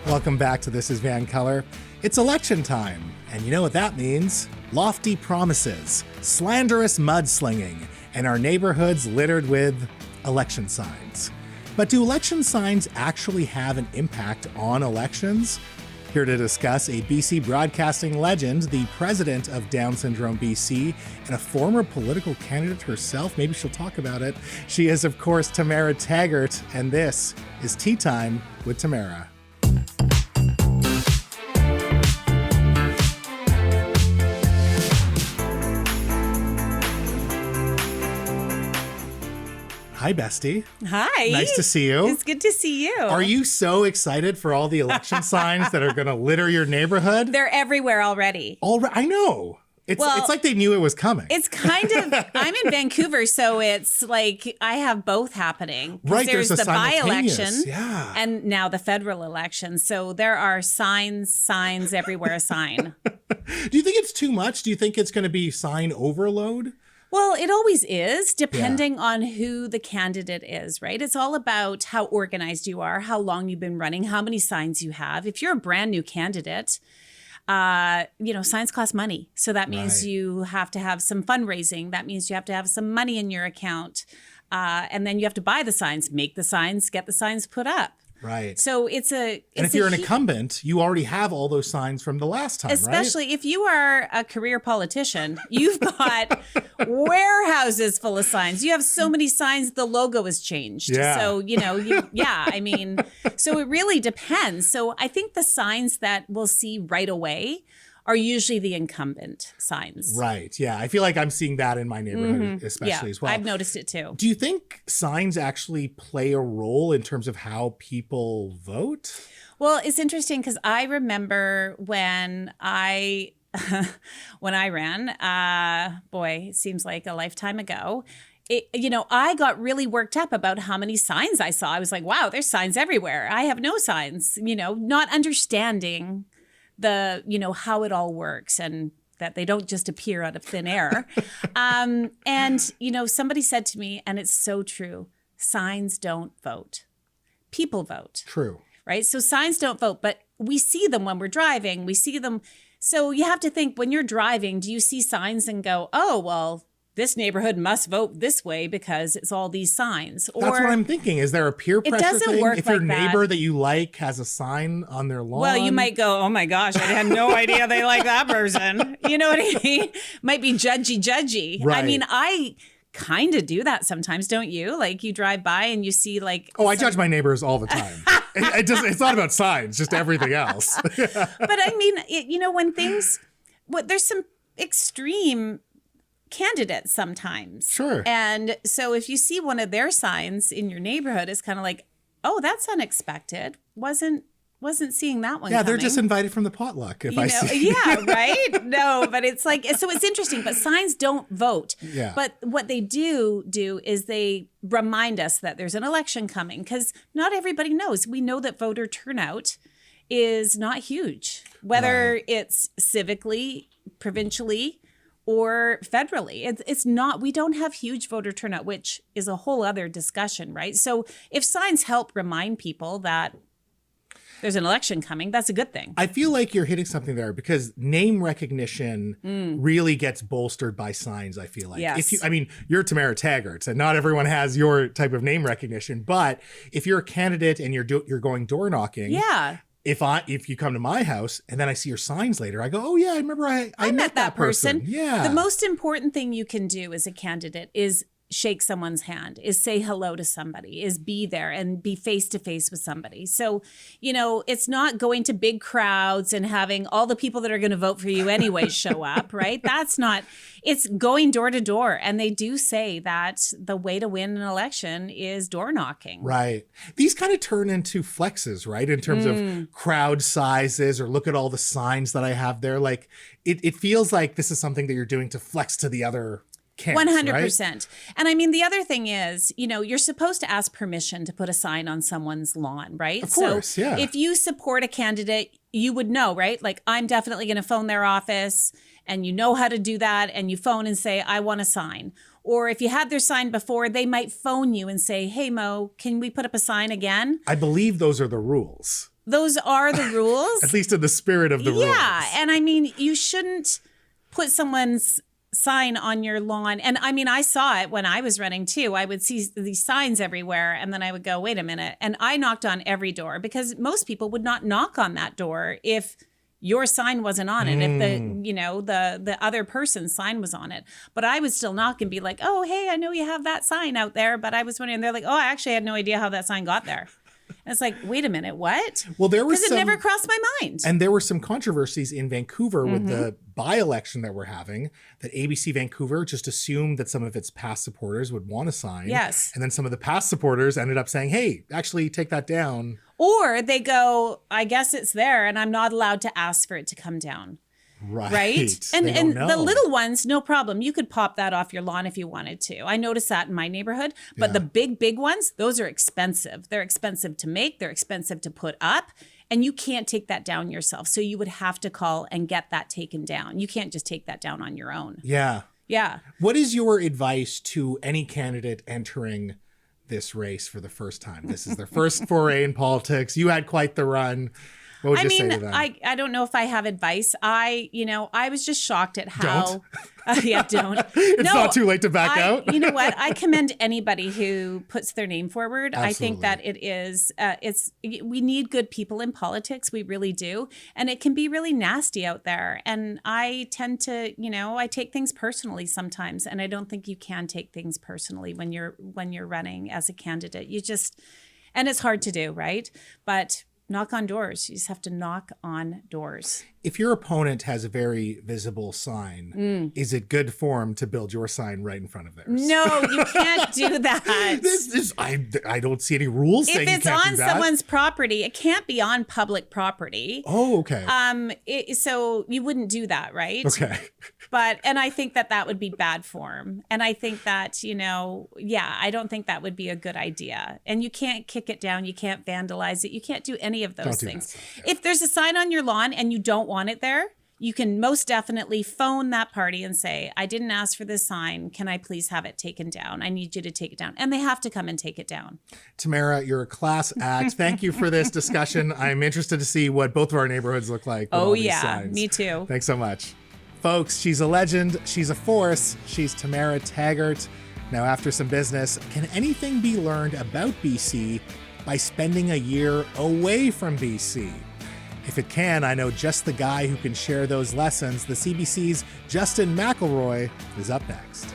Welcome back to This is VANCOLOUR. It's election time, and you know what that means. Lofty promises, slanderous mudslinging, and our neighborhoods littered with election signs. But do election signs actually have an impact on elections? Here to discuss a BC broadcasting legend, the president of Down Syndrome BC, and a former political candidate herself. Maybe she'll talk about it. She is, of course, Tamara Taggart, and this is Tea Time with Tamara. Hi, bestie. Hi. Nice to see you. It's good to see you. Are you so excited for all the election signs that are going to litter your neighborhood? They're everywhere already. I know. It's like they knew it was coming. It's kind of, I'm in Vancouver, so it's like I have both happening. Right, there's the by-election yeah. and now the federal election. So there are signs everywhere, a sign. Do you think it's too much? Do you think it's going to be sign overload? Well, it always is, depending on who the candidate is, right? It's all about how organized you are, how long you've been running, how many signs you have. If you're a brand new candidate, signs cost money. So that means you have to have some fundraising. That means you have to have some money in your account. And then you have to buy the signs, make the signs, get the signs put up. Right. So and if you're an incumbent, you already have all those signs from the last time, especially if you are a career politician, you've got warehouses full of signs. You have so many signs, the logo has changed. Yeah. So, so it really depends. So I think the signs that we'll see right away are usually the incumbent signs. Right. Yeah. I feel like I'm seeing that in my neighborhood, especially as well. I've noticed it too. Do you think signs actually play a role in terms of how people vote? Well, it's interesting because I remember when I ran, it seems like a lifetime ago. I got really worked up about how many signs I saw. I was like, wow, there's signs everywhere. I have no signs, not understanding how it all works and that they don't just appear out of thin air. Somebody said to me, and it's so true, signs don't vote. People vote. True. Right? So signs don't vote, but we see them when we're driving. We see them. So you have to think when you're driving, do you see signs and go, oh, well, this neighborhood must vote this way because it's all these signs. That's what I'm thinking. Is there a peer pressure thing? It doesn't work if your like neighbor that you like has a sign on their lawn? Well, you might go, oh my gosh, I had no idea they like that person. You know what I mean? Might be judgy. Right. I mean, I kind of do that sometimes, don't you? Like you drive by and you see like... Oh, I judge my neighbors all the time. It's not about signs, just everything else. But I mean, when things... there's some extreme candidates sometimes. Sure. And so if you see one of their signs in your neighborhood, it's kind of like, oh, that's unexpected. Wasn't seeing that one. Yeah, coming. they're just invited from the potluck I see. Yeah, right? No, but it's like, so it's interesting, but signs don't vote. Yeah. But what they do is they remind us that there's an election coming because not everybody knows. We know that voter turnout is not huge, whether it's civically, provincially, or federally. It's not, we don't have huge voter turnout, which is a whole other discussion, right? So if signs help remind people that there's an election coming, that's a good thing. I feel like you're hitting something there because name recognition really gets bolstered by signs, I feel like. Yes. You're Tamara Taggart, and not everyone has your type of name recognition, but if you're a candidate and you're going door knocking, yeah. If you come to my house and then I see your signs later, I go, oh yeah, I remember I met that person. Yeah. The most important thing you can do as a candidate is shake someone's hand, is say hello to somebody, is be there and be face to face with somebody. So, it's not going to big crowds and having all the people that are going to vote for you anyway show up, right? It's going door to door. And they do say that the way to win an election is door knocking. Right. These kind of turn into flexes, right? In terms of crowd sizes or look at all the signs that I have there. Like it feels like this is something that you're doing to flex to the other camps, 100%. Right? And I mean, the other thing is, you're supposed to ask permission to put a sign on someone's lawn, right? Of course, so yeah. If you support a candidate, you would know, right? Like, I'm definitely going to phone their office, and you know how to do that, and you phone and say, I want a sign. Or if you had their sign before, they might phone you and say, hey, Mo, can we put up a sign again? I believe those are the rules. those are the rules. At least in the spirit of the rules. Yeah. And I mean, you shouldn't put someone's sign on your lawn. And I mean, I saw it when I was running too. I would see these signs everywhere and then I would go, wait a minute. And I knocked on every door because most people would not knock on that door if your sign wasn't on it, if the other person's sign was on it. But I would still knock and be like, oh, hey, I know you have that sign out there, but I was wondering, they're like, oh, I actually had no idea how that sign got there. And it's like, wait a minute, what? Well, there was because it never crossed my mind. And there were some controversies in Vancouver with the by-election that we're having, that ABC Vancouver just assumed that some of its past supporters would want a sign. Yes. And then some of the past supporters ended up saying, hey, actually take that down. Or they go, I guess it's there and I'm not allowed to ask for it to come down. Right. And the little ones, no problem. You could pop that off your lawn if you wanted to. I noticed that in my neighborhood. But the big ones, those are expensive. They're expensive to make. They're expensive to put up. And you can't take that down yourself. So you would have to call and get that taken down. You can't just take that down on your own. Yeah. Yeah. What is your advice to any candidate entering this race for the first time? This is their first foray in politics. You had quite the run. What would you say to them? I don't know if I have advice. I was just shocked at how. Don't. Don't. It's not too late to back out. You know what? I commend anybody who puts their name forward. Absolutely. I think that it is. We need good people in politics. We really do, and it can be really nasty out there. And I tend to, I take things personally sometimes, and I don't think you can take things personally when you're running as a candidate. And it's hard to do, right? But knock on doors. You just have to knock on doors. If your opponent has a very visible sign, is it good form to build your sign right in front of theirs? No, you can't do that. I don't see any rules saying you can't do that. If it's on someone's property, it can't be on public property. Oh, okay. So you wouldn't do that, right? Okay. And I think that would be bad form. And I think that, I don't think that would be a good idea. And you can't kick it down. You can't vandalize it. You can't do any of those things. If there's a sign on your lawn and you don't want it there, you can most definitely phone that party and say, I didn't ask for this sign. Can I please have it taken down? I need you to take it down. And they have to come and take it down. Tamara, you're a class act. Thank you for this discussion. I'm interested to see what both of our neighborhoods look like. Oh, yeah. Me too. Thanks so much. Folks, she's a legend. She's a force. She's Tamara Taggart. Now, after some business, can anything be learned about BC by spending a year away from BC? If it can, I know just the guy who can share those lessons. The CBC's Justin McElroy is up next.